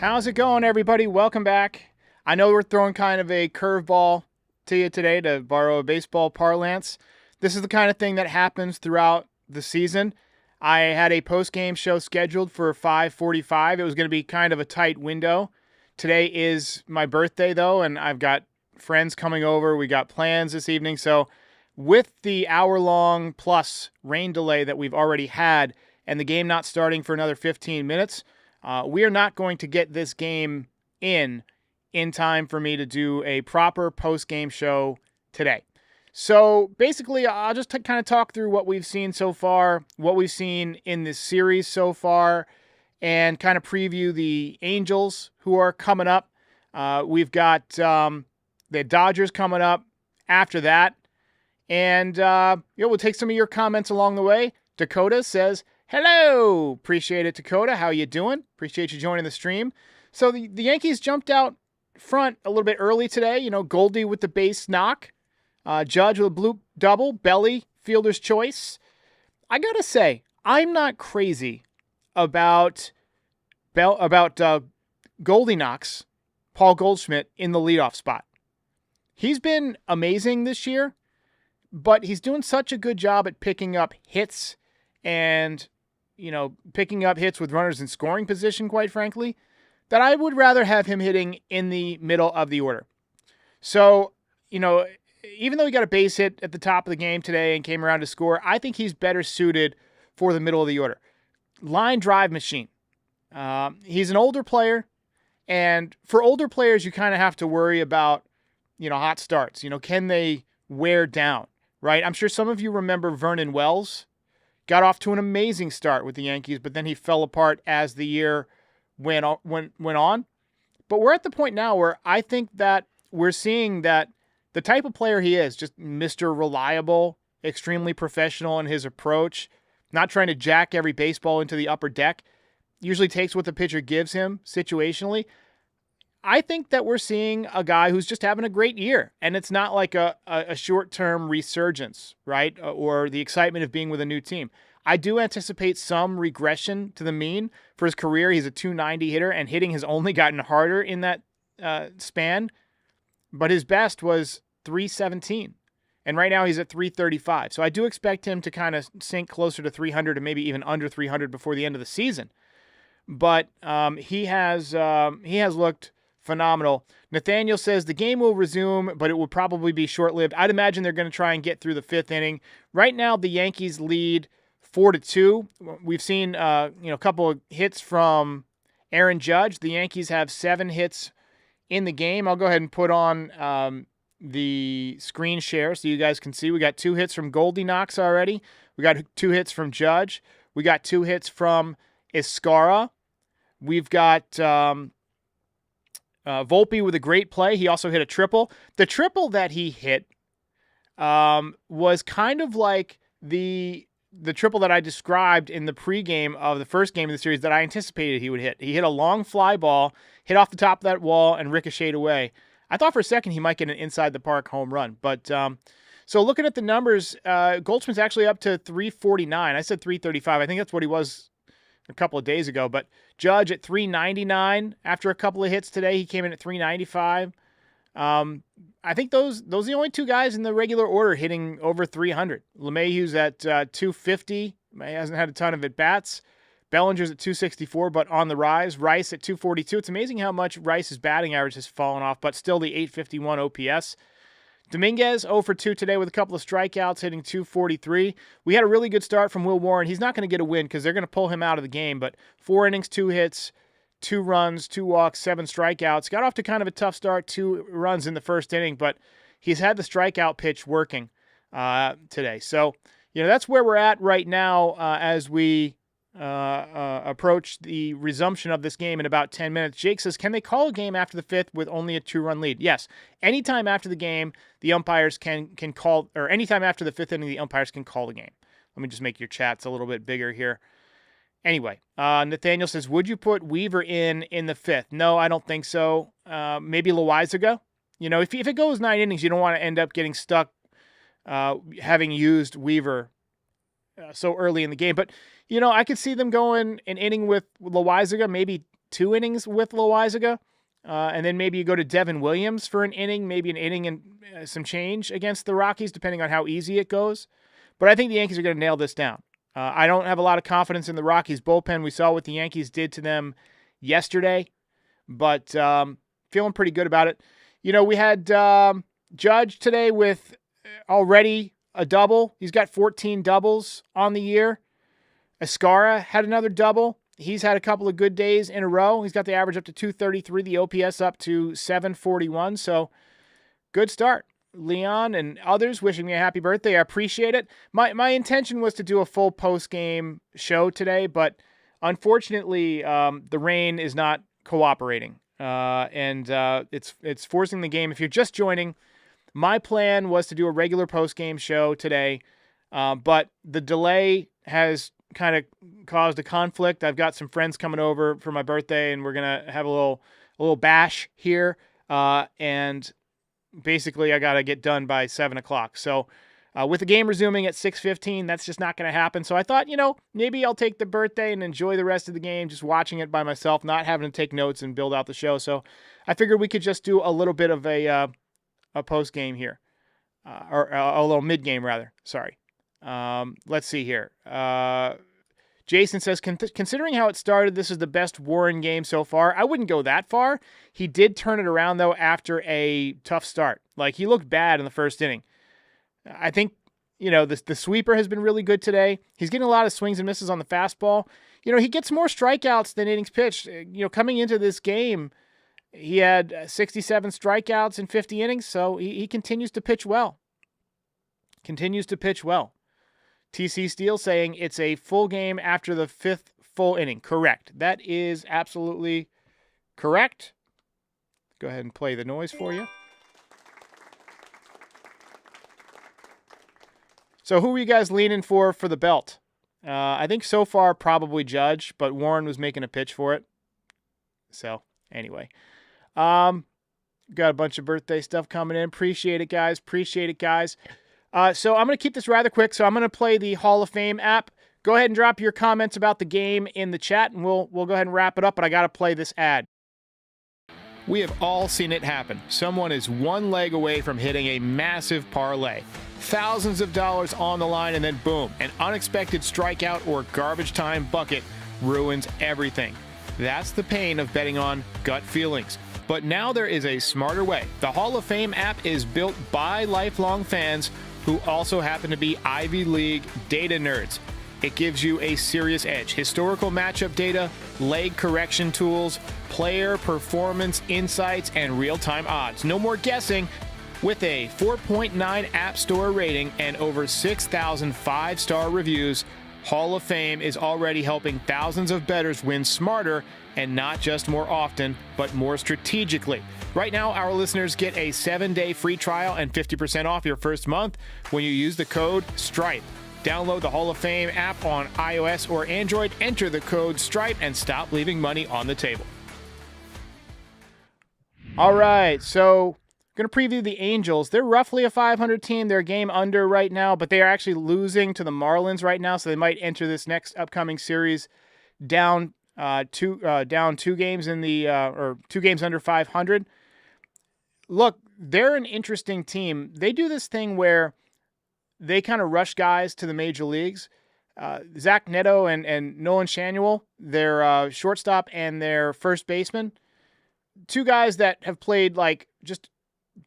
How's it going, everybody? Welcome back. I know we're throwing kind of a curveball to you today, to borrow a baseball parlance. This is the kind of thing that happens throughout the season. I had a post-game show scheduled for 5:45. It was going to be kind of a tight window. Today is my birthday, though, and I've got friends coming over. We got plans this evening. So with the hour-long plus rain delay that we've already had and the game not starting for another 15 minutes, we are not going to get this game in time for me to do a proper post-game show today. So basically, I'll just kind of talk through what we've seen so far, what we've seen in this series so far, and kind of preview the Angels who are coming up. We've got the Dodgers coming up after that. And we'll take some of your comments along the way. Dakota says, hello. Appreciate it, Dakota. How you doing? Appreciate you joining the stream. So the Yankees jumped out front a little bit early today. You know, Goldie with the base knock. Judge with a blue double. Belly, fielder's choice. I got to say, I'm not crazy about Goldie knocks Paul Goldschmidt in the leadoff spot. He's been amazing this year, but he's doing such a good job at picking up hits and, picking up hits with runners in scoring position, quite frankly, that I would rather have him hitting in the middle of the order. So, even though he got a base hit at the top of the game today and came around to score, I think he's better suited for the middle of the order. Line drive machine. He's an older player, and for older players, you kind of have to worry about, hot starts. Can they wear down, right? I'm sure some of you remember Vernon Wells. Got off to an amazing start with the Yankees, but then he fell apart as the year went on. But we're at the point now where I think that we're seeing that the type of player he is, just Mr. Reliable, extremely professional in his approach, not trying to jack every baseball into the upper deck, usually takes what the pitcher gives him situationally. I think that we're seeing a guy who's just having a great year, and it's not like a short-term resurgence, right, or the excitement of being with a new team. I do anticipate some regression to the mean. For his career, he's a 290 hitter, and hitting has only gotten harder in that span, but his best was 317, and right now he's at 335. So I do expect him to kind of sink closer to 300 and maybe even under 300 before the end of the season. But he has looked phenomenal. Nathaniel says the game will resume, but it will probably be short-lived. I'd imagine they're going to try and get through the fifth inning. Right now, the Yankees lead 4-2. We've seen a couple of hits from Aaron Judge. The Yankees have 7 hits in the game. I'll go ahead and put on the screen share so you guys can see. We got 2 hits from Goldie Knox already. We got 2 hits from Judge. We got 2 hits from Escara. We've got Volpe with a great play. He also hit a triple. The triple that he hit was kind of like the triple that I described in the pregame of the first game of the series that I anticipated he would hit. He hit a long fly ball, hit off the top of that wall, and ricocheted away. I thought for a second he might get an inside-the-park home run. But so looking at the numbers, Goldschmidt's actually up to 349. I said 335. I think that's what he was a couple of days ago. But Judge at 399 after a couple of hits today. He came in at 395. I think those are the only 2 guys in the regular order hitting over 300. LeMahieu's at 250. He hasn't had a ton of at-bats. Bellinger's at 264, but on the rise. Rice at 242. It's amazing how much Rice's batting average has fallen off, but still the 851 OPS. Dominguez 0 for 2 today with a couple of strikeouts, hitting 243. We had a really good start from Will Warren. He's not going to get a win because they're going to pull him out of the game, but 4 innings, 2 hits, 2 runs, 2 walks, 7 strikeouts. Got off to kind of a tough start, 2 runs in the first inning, but he's had the strikeout pitch working today. So, that's where we're at right now as we approach the resumption of this game in about 10 minutes. Jake says, can they call a game after the 5th with only a 2-run lead? Yes. Anytime after the game, the umpires can call, or anytime after the 5th inning, the umpires can call the game. Let me just make your chats a little bit bigger here. Anyway, Nathaniel says, would you put Weaver in the 5th? No, I don't think so. Maybe Loizaga. If it goes 9 innings, you don't want to end up getting stuck having used Weaver so early in the game. But, I could see them going an inning with Loizaga, maybe 2 innings with Loizaga. And then maybe you go to Devin Williams for an inning, maybe an inning and some change against the Rockies, depending on how easy it goes. But I think the Yankees are going to nail this down. I don't have a lot of confidence in the Rockies bullpen. We saw what the Yankees did to them yesterday, but feeling pretty good about it. We had Judge today with already a double. He's got 14 doubles on the year. Escara had another double. He's had a couple of good days in a row. He's got the average up to 233, the OPS up to 741. So good start. Leon and others wishing me a happy birthday. I appreciate it. My intention was to do a full post-game show today, but unfortunately, the rain is not cooperating, and it's forcing the game. If you're just joining, my plan was to do a regular post-game show today, but the delay has kind of caused a conflict. I've got some friends coming over for my birthday, and we're gonna have a little bash here, and basically I got to get done by 7 o'clock. So with the game resuming at 6:15, that's just not going to happen. So I thought, maybe I'll take the birthday and enjoy the rest of the game, just watching it by myself, not having to take notes and build out the show. So I figured we could just do a little bit of a post game here, or a little mid game rather. Sorry. Let's see here. Jason says, considering how it started, this is the best Warren game so far. I wouldn't go that far. He did turn it around, though, after a tough start. Like, he looked bad in the first inning. I think, the sweeper has been really good today. He's getting a lot of swings and misses on the fastball. He gets more strikeouts than innings pitched. Coming into this game, he had 67 strikeouts in 50 innings, so he continues to pitch well. TC Steele saying it's a full game after the 5th full inning. Correct. That is absolutely correct. Go ahead and play the noise for you. So who are you guys leaning for the belt? I think so far probably Judge, but Warren was making a pitch for it. So anyway, got a bunch of birthday stuff coming in. Appreciate it, guys. So I'm going to keep this rather quick. So I'm going to play the Hall of Fame app. Go ahead and drop your comments about the game in the chat, and we'll go ahead and wrap it up, but I got to play this ad. We have all seen it happen. Someone is one leg away from hitting a massive parlay. Thousands of dollars on the line, and then boom, an unexpected strikeout or garbage time bucket ruins everything. That's the pain of betting on gut feelings. But now there is a smarter way. The Hall of Fame app is built by lifelong fans who also happen to be Ivy League data nerds. It gives you a serious edge. Historical matchup data, leg correction tools, player performance insights, and real-time odds. No more guessing. With a 4.9 App Store rating and over 6,000 five-star reviews, Hall of Fame is already helping thousands of bettors win smarter and not just more often, but more strategically. Right now, our listeners get a 7-day free trial and 50% off your first month when you use the code STRIPE. Download the Hall of Fame app on iOS or Android, enter the code STRIPE, and stop leaving money on the table. All right, so going to preview the Angels. They're roughly a 500 team. They're a game under right now, but they are actually losing to the Marlins right now, so they might enter this next upcoming series down two games in the or 2 games under 500. Look, they're an interesting team. They do this thing where they kind of rush guys to the major leagues. Zach Neto and Nolan Schanuel, their shortstop and their first baseman, 2 guys that have played like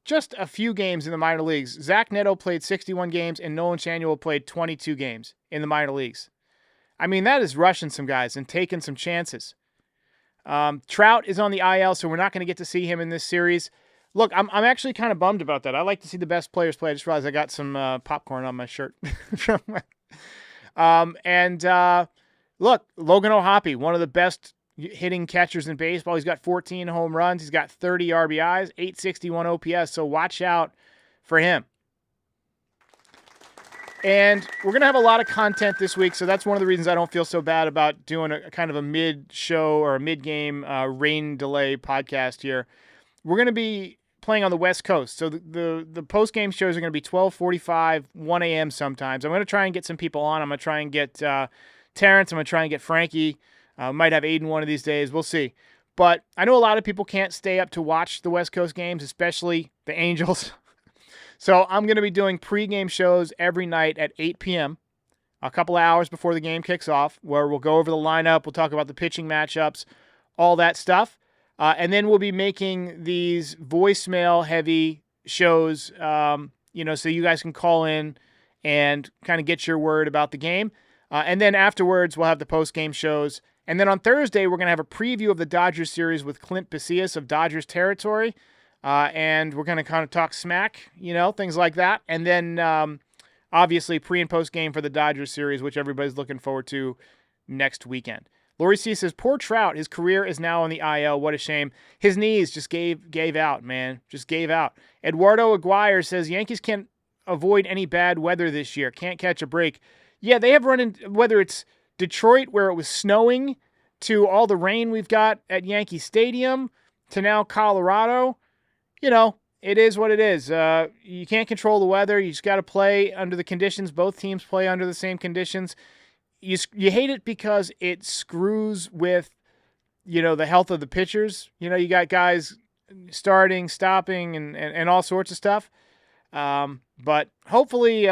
just a few games in the minor leagues. Zach Neto played 61 games and Nolan Schanuel played 22 games in the minor leagues. I mean, that is rushing some guys and taking some chances. Trout is on the IL, so we're not going to get to see him in this series. Look, I'm actually kind of bummed about that. I like to see the best players play. I just realized I got some popcorn on my shirt. Look, Logan O'Hoppe, one of the best hitting catchers in baseball. He's got 14 home runs. He's got 30 RBIs, 861 OPS, so watch out for him. And we're going to have a lot of content this week, so that's one of the reasons I don't feel so bad about doing a kind of a mid-show or a mid-game rain delay podcast here. We're going to be playing on the West Coast, so the post-game shows are going to be 12:45, 1 a.m. sometimes. I'm going to try and get some people on. I'm going to try and get Terrence. I'm going to try and get Frankie. Might have Aiden one of these days. We'll see. But I know a lot of people can't stay up to watch the West Coast games, especially the Angels. So I'm going to be doing pregame shows every night at 8 p.m., a couple of hours before the game kicks off, where we'll go over the lineup, we'll talk about the pitching matchups, all that stuff. And then we'll be making these voicemail-heavy shows, so you guys can call in and kind of get your word about the game. And then afterwards, we'll have the post-game shows. And then on Thursday, we're going to have a preview of the Dodgers series with Clint Pasillas of Dodgers Territory. And we're going to kind of talk smack, things like that. And then, obviously, pre- and post-game for the Dodgers series, which everybody's looking forward to next weekend. Lori C says, poor Trout. His career is now on the IL. What a shame. His knees just gave out, man. Just gave out. Eduardo Aguirre says, Yankees can't avoid any bad weather this year. Can't catch a break. Yeah, they have run in, whether it's Detroit, where it was snowing, to all the rain we've got at Yankee Stadium, to now Colorado. It is what it is. You can't control the weather. You just got to play under the conditions. Both teams play under the same conditions. You hate it because it screws with, the health of the pitchers. You got guys starting, stopping, and all sorts of stuff. But hopefully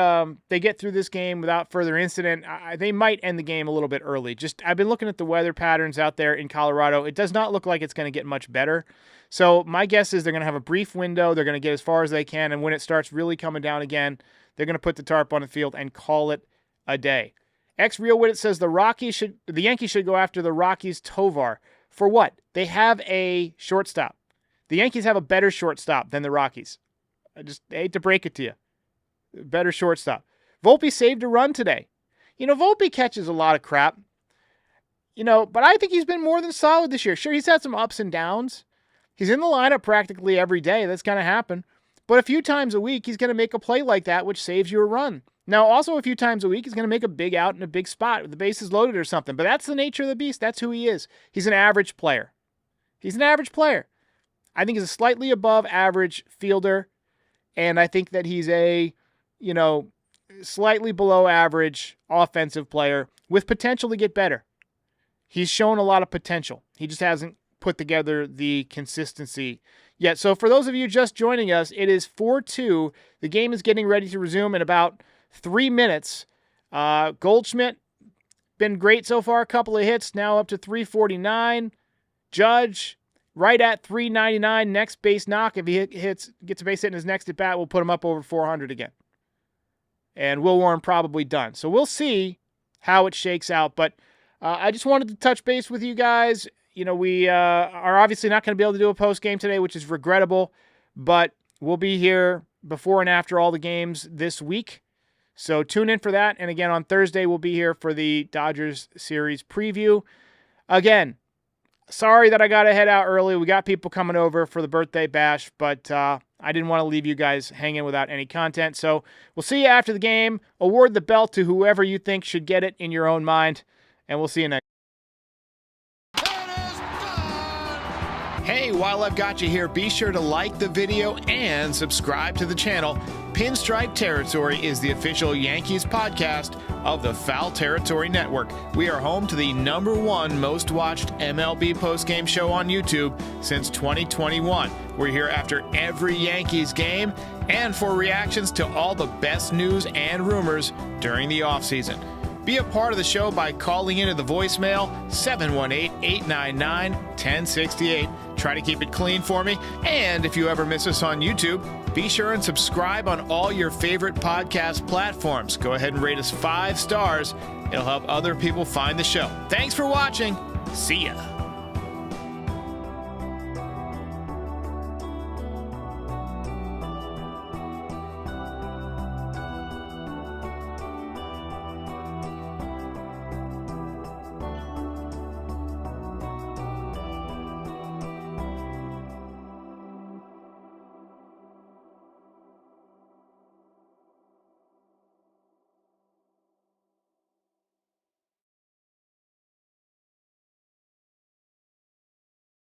they get through this game without further incident. They might end the game a little bit early. I've been looking at the weather patterns out there in Colorado. It does not look like it's going to get much better. So my guess is they're going to have a brief window. They're going to get as far as they can. And when it starts really coming down again, they're going to put the tarp on the field and call it a day. Real Wit says the Yankees should go after the Rockies' Tovar. For what? They have a shortstop. The Yankees have a better shortstop than the Rockies. I just hate to break it to you. Better shortstop. Volpe saved a run today. Volpe catches a lot of crap. But I think he's been more than solid this year. Sure, he's had some ups and downs. He's in the lineup practically every day. That's going to happen. But a few times a week, he's going to make a play like that, which saves you a run. Now, also a few times a week, he's going to make a big out in a big spot with the bases loaded or something. But that's the nature of the beast. That's who he is. He's an average player. I think he's a slightly above average fielder. And I think that he's a, slightly below average offensive player with potential to get better. He's shown a lot of potential. He just hasn't put together the consistency yet. So for those of you just joining us, it is 4-2. The game is getting ready to resume in about 3 minutes. Goldschmidt, been great so far. A couple of hits, now up to 349. Judge, right at 399. Next base knock. If he gets a base hit in his next at bat, we'll put him up over 400 again. And Will Warren probably done. So we'll see how it shakes out. But I just wanted to touch base with you guys. We are obviously not going to be able to do a post game today, which is regrettable. But we'll be here before and after all the games this week. So tune in for that. And again, on Thursday, we'll be here for the Dodgers series preview. Again, sorry that I got to head out early. We got people coming over for the birthday bash, but I didn't want to leave you guys hanging without any content. So we'll see you after the game. Award the belt to whoever you think should get it in your own mind, and we'll see you next. Hey, while I've got you here, be sure to like the video and subscribe to the channel. Pinstripe Territory is the official Yankees podcast of the Foul Territory Network. We are home to the #1 most watched MLB postgame show on YouTube since 2021. We're here after every Yankees game and for reactions to all the best news and rumors during the offseason. Be a part of the show by calling into the voicemail 718-899-1068. Try to keep it clean for me. And if you ever miss us on YouTube, be sure and subscribe on all your favorite podcast platforms. Go ahead and rate us 5 stars. It'll help other people find the show. Thanks for watching. See ya.